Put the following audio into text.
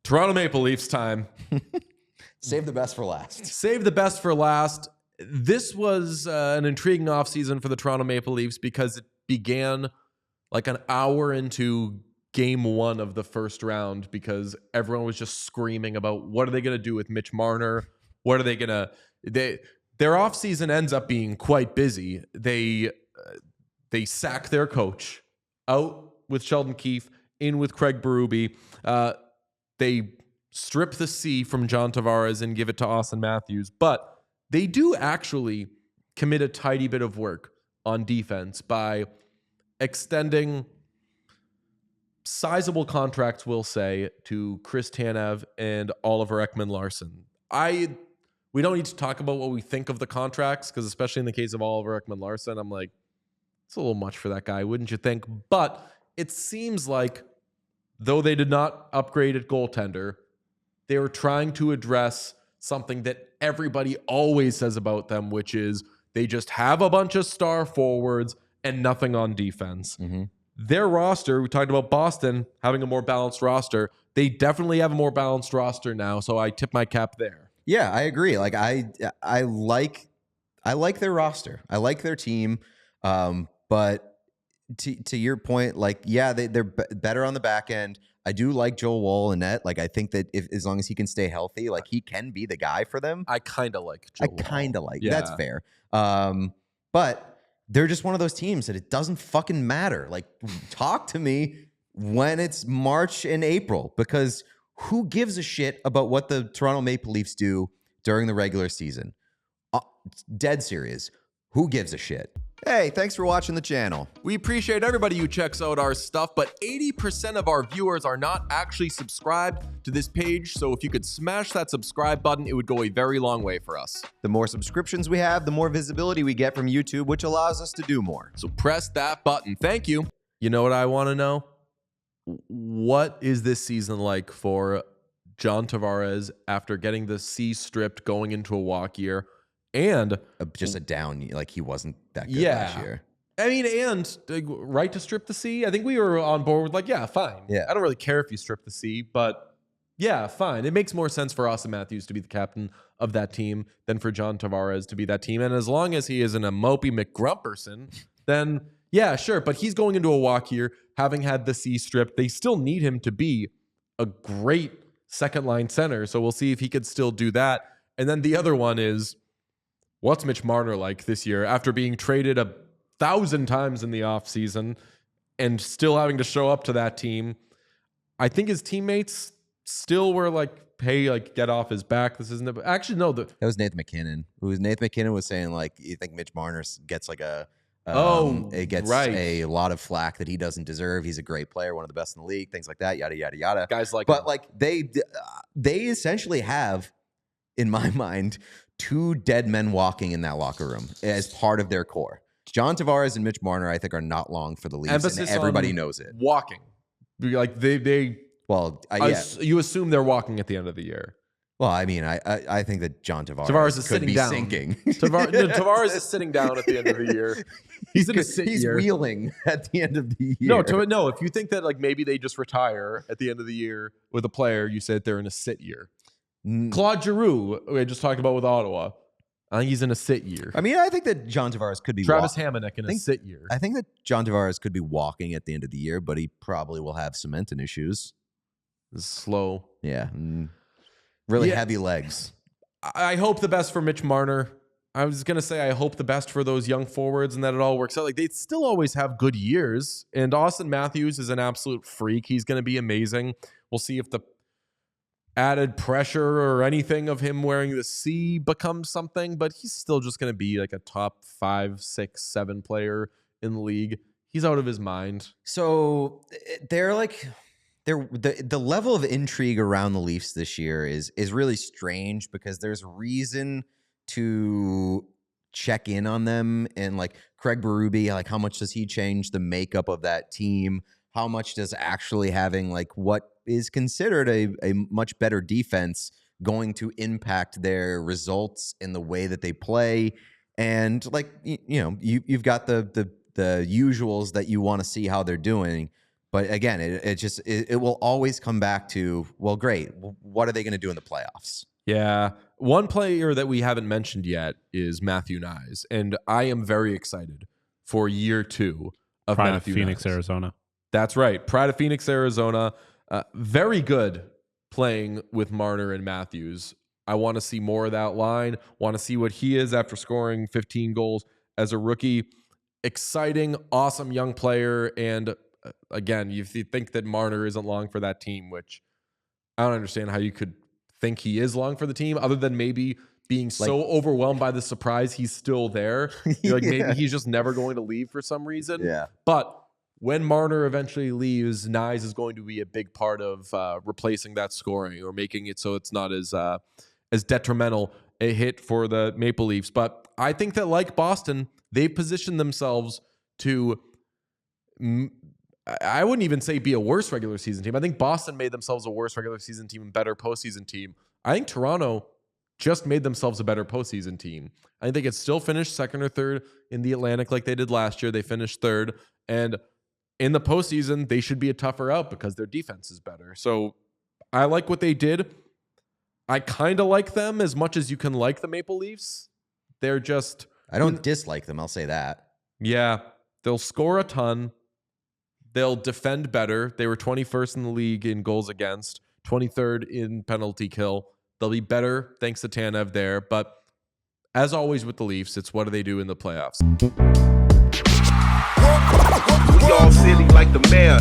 Toronto Maple Leafs time. Save the best for last. Save the best for last. This was an intriguing offseason for the Toronto Maple Leafs because it began like an hour into game one of the first round because everyone was just screaming about what are they going to do with Mitch Marner? What are they going to... Their offseason ends up being quite busy. They sack their coach, out with Sheldon Keefe, in with Craig Berube. They strip the C from John Tavares and give it to Auston Matthews. But they do actually commit a tidy bit of work on defense by extending sizable contracts, we'll say, to Chris Tanev and Oliver Ekman-Larsson. We don't need to talk about what we think of the contracts, because especially in the case of Oliver Ekman-Larsson, I'm like, it's a little much for that guy, wouldn't you think? But it seems like, though they did not upgrade at goaltender, they were trying to address something that everybody always says about them, which is they just have a bunch of star forwards and nothing on defense. Mm-hmm. Their roster, we talked about Boston having a more balanced roster. They definitely have a more balanced roster now, so I tip my cap there. Yeah, I agree. Like I like their roster. I like their team. But to your point, like, yeah, they're better on the back end. I do like Joel Wall and net. Like, I think that as long as he can stay healthy, like he can be the guy for them. I kind of like Joel Wall. I kind of like. Yeah. That's fair. But they're just one of those teams that it doesn't fucking matter. Like, talk to me when it's March and April, because who gives a shit about what the Toronto Maple Leafs do during the regular season? Dead serious. Who gives a shit? Hey, thanks for watching the channel. We appreciate everybody who checks out our stuff, but 80% of our viewers are not actually subscribed to this page, so if you could smash that subscribe button, it would go a very long way for us. The more subscriptions we have, the more visibility we get from YouTube, which allows us to do more. So press that button. Thank you. You know what I want to know? What is this season like for John Tavares after getting the C stripped going into a walk year? And just a down, like he wasn't that good last year. I mean, and right to strip the C. I think we were on board with like, yeah, fine. Yeah. I don't really care if you strip the C, but yeah, fine. It makes more sense for Auston Matthews to be the captain of that team than for John Tavares to be that team. And as long as he isn't a mopey McGrumperson, then yeah, sure. But he's going into a walk year, having had the C stripped. They still need him to be a great second line center. So we'll see if he could still do that. And then the other one is, what's Mitch Marner like this year after being traded 1,000 times in the offseason and still having to show up to that team? I think his teammates still were like, hey, like, get off his back. This isn't – actually, no. That was Nathan McKinnon. Nathan McKinnon was saying, like, you think Mitch Marner gets like a a lot of flack that he doesn't deserve. He's a great player, one of the best in the league, things like that, yada, yada, yada. Guys like But, him. like, they essentially have, in my mind – two dead men walking in that locker room as part of their core. John Tavares and Mitch Marner, I think, are not long for the Leafs, Emphasis and everybody on knows it. Walking. Like, they well, yeah. You assume they're walking at the end of the year. Well, I mean, I think that John Tavares is could sitting be down. sinking. Tavares is sitting down at the end of the year. He's in a sit year. He's wheeling at the end of the year. No, if you think that like maybe they just retire at the end of the year with a player, you said they're in a sit year. Claude Giroux, we just talked about with Ottawa. I think he's in a sit year. I mean, I think that John Tavares could be Travis Hamonic in a sit year. I think that John Tavares could be walking at the end of the year, but he probably will have cementing issues. Slow. Yeah. Really heavy legs. I hope the best for Mitch Marner. I was going to say I hope the best for those young forwards and that it all works out. Like, they still always have good years. And Auston Matthews is an absolute freak. He's going to be amazing. We'll see if the added pressure or anything of him wearing the C becomes something, but he's still just going to be like a top 5, 6, 7 player in the league. He's out of his mind. So they're like, the level of intrigue around the Leafs this year is really strange because there's reason to check in on them. And like Craig Berube, like how much does he change the makeup of that team? How much does actually having like what is considered a much better defense going to impact their results in the way that they play? And like, you've got the usuals that you want to see how they're doing. But again, it will always come back to, well, great. What are they going to do in the playoffs? Yeah. One player that we haven't mentioned yet is Matthew Nyes. And I am very excited for year 2 of Pride Matthew of Phoenix, Nyes. Arizona. That's right. Pride of Phoenix, Arizona. Very good playing with Marner and Matthews. I want to see more of that line. Want to see what he is after scoring 15 goals as a rookie. Exciting, awesome young player. And again, if you think that Marner isn't long for that team, which I don't understand how you could think he is long for the team, other than maybe being so overwhelmed by the surprise he's still there. You're like, maybe he's just never going to leave for some reason. Yeah. But when Marner eventually leaves, Nyes is going to be a big part of replacing that scoring or making it so it's not as detrimental a hit for the Maple Leafs. But I think that, like Boston, they've positioned themselves to, I wouldn't even say be a worse regular season team. I think Boston made themselves a worse regular season team and better postseason team. I think Toronto just made themselves a better postseason team. I think they could still finish second or third in the Atlantic like they did last year. They finished third. And in the postseason, they should be a tougher out because their defense is better. So I like what they did. I kind of like them as much as you can like the Maple Leafs. They're just... I don't dislike them, I'll say that. Yeah, they'll score a ton. They'll defend better. They were 21st in the league in goals against, 23rd in penalty kill. They'll be better thanks to Tanev there. But as always with the Leafs, it's what do they do in the playoffs? We all silly like the mayor.